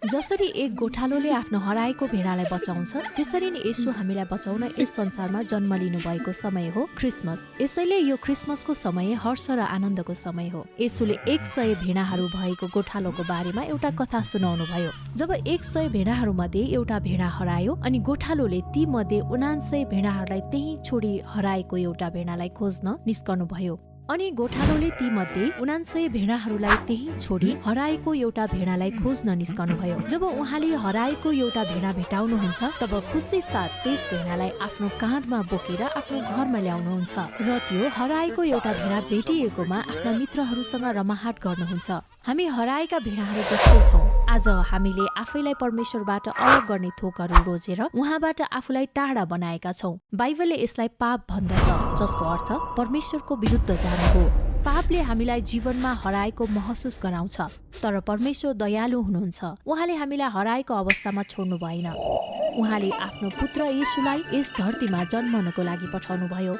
जसरी एक गोठालोले आफ्नो हराएको भेडालाई बचाउँछ, त्यसरी नै येशू हामीलाई बचाउन यस संसारमा जन्म लिनु भएको समय हो क्रिसमस। यसैले यो क्रिसमसको समय हर्ष र आनन्दको समय हो। येशूले 100 भेडाहरू भएको गोठालोको बारेमा एउटा कथा सुनाउनु भयो। जब 100 भेडाहरू मध्ये एउटा भेडा हरायो अनि गोठालोले ती मध्ये 79 भेडाहरूलाई त्यही छोडी हराएको एउटा भेडालाई खोज्न निस्कनु भयो। अनि गोठालोले ती मध्ये 79 भेडाहरूलाई त्यही छोडी हराएको एउटा भेडालाई खोज्न निस्कनु भयो। जब उहाँले हराएको एउटा भेडा भेटाउनुहुन्छ तब खुसी साथ त्यस भेडालाई आफ्नो काँधमा बोकेर आफ्नो घरमा ल्याउनुहुन्छ र त्यो हराएको एउटा भेडा भेटिएकोमा आफ्ना मित्रहरूसँग रमाहाट गर्नुहुन्छ। हामी हराएका भेडाहरू जस्तै छौँ। आज हामीले आफैलाई परमेश्वरबाट अलग गर्ने थोकहरू रोजेर उहाँबाट आफूलाई टाढा बनाएका छौँ। बाइबलले यसलाई पाप भन्दछ, जसको अर्थ परमेश्वरको विरुद्ध जानु हो। पापले हामीलाई जीवनमा हराएको महसुस गराउँछ, तर परमेश्वर दयालु हुनुहुन्छ। उहाँले हामीलाई हराएको अवस्थामा छोड्नु भएन। उहाँले आफ्नो पुत्र येशूलाई यस धरतीमा जन्मनको लागि पठाउनु भयो।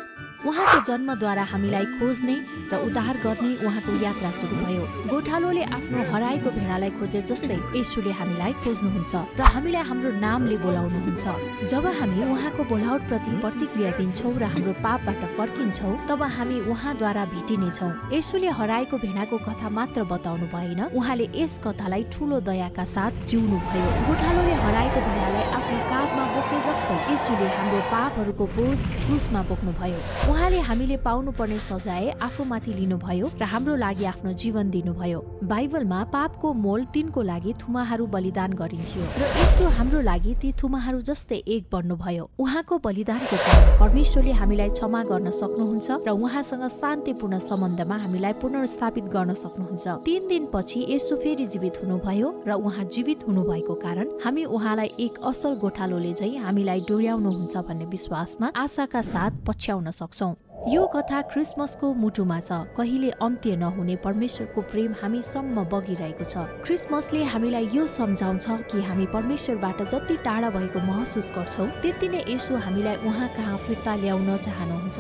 उहाँको जन्मद्वारा हामीलाई खोज्ने र उद्धार गर्ने उहाँको यात्रा सुरु भयो। गोठालोले आफ्नो हराएको भेडालाई खोजे जस्तै येशूले हामीलाई खोज्नुहुन्छ र हामीलाई हाम्रो नामले बोलाउनुहुन्छ। जब हामी उहाँको बोलावटप्रति प्रतिक्रिया दिन्छौँ र हाम्रो पापबाट फर्किन्छौँ, तब हामी उहाँद्वारा भेटिनेछौँ। येशूले हराएको भेडाको कथा मात्र बताउनु भएन, उहाँले यस कथालाई ठूलो दयाका साथ जिउनु भयो। गोठालोले हराएको भेडालाई आफ्नो काँधमा बोके जस्तै येशूले हाम्रो पापहरूको बोझ क्रुसमा बोक्नु भयो। उहाँले हामीले पाउनुपर्ने सजाय आफूमाथि लिनुभयो र हाम्रो लागि आफ्नो जीवन दिनुभयो। बाइबलमा पापको मोल तिनको लागि थुमाहरू बलिदान गरिन्थ्यो र येशू हाम्रो लागि ती थुमाहरू जस्तै एक बन्नुभयो। उहाँको बलिदानको कारण परमेश्वरले हामीलाई क्षमा गर्न सक्नुहुन्छ र उहाँसँग शान्तिपूर्ण सम्बन्धमा हामीलाई पुनर्स्थापित गर्न सक्नुहुन्छ। 3 दिनपछि येशू फेरि जीवित हुनुभयो र उहाँ जीवित हुनुभएको कारण हामी उहाँलाई एक असल गोठालोले चाहिँ हामीलाई डोर्याउनुहुन्छ भन्ने विश्वासमा आशाका साथ पछ्याउन सक्छौं। यो कथा क्रिसमसको मुटुमा छ। कहिले अन्त्य नहुने परमेश्वरको प्रेम हामीसम्म बगिरहेको छ। क्रिसमसले हामीलाई यो सम्झाउँछ कि हामी परमेश्वरबाट जति टाढा भएको महसुस गर्छौँ, त्यति नै येशू हामीलाई उहाँ कहाँ फिर्ता ल्याउन चाहनुहुन्छ।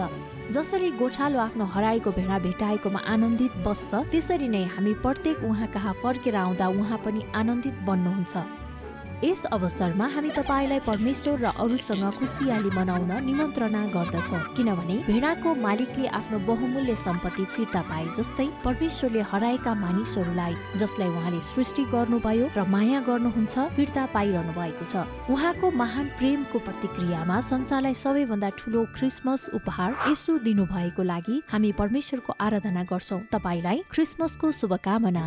जसरी गोठालो आफ्नो हराएको भेडा भेटाएकोमा आनन्दित बस्छ, त्यसरी नै हामी प्रत्येक उहाँ कहाँ फर्केर आउँदा उहाँ पनि आनन्दित बन्नुहुन्छ। यस अवसरमा हामी तपाईलाई परमेश्वर र अरूसँग खुसियाली मनाउन निमन्त्रणा गर्दछौँ, किनभने भेडाको मालिकले आफ्नो बहुमूल्य सम्पत्ति फिर्ता पाए जस्तै परमेश्वरले हराएका मानिसहरूलाई, जसलाई उहाँले सृष्टि गर्नुभयो र माया गर्नुहुन्छ, फिर्ता पाइरहनु भएको छ। उहाँको महान प्रेमको प्रतिक्रियामा संसारलाई सबैभन्दा ठूलो क्रिसमस उपहार येशू दिनुभएको लागि हामी परमेश्वरको आराधना गर्छौँ। तपाईलाई क्रिसमसको शुभकामना।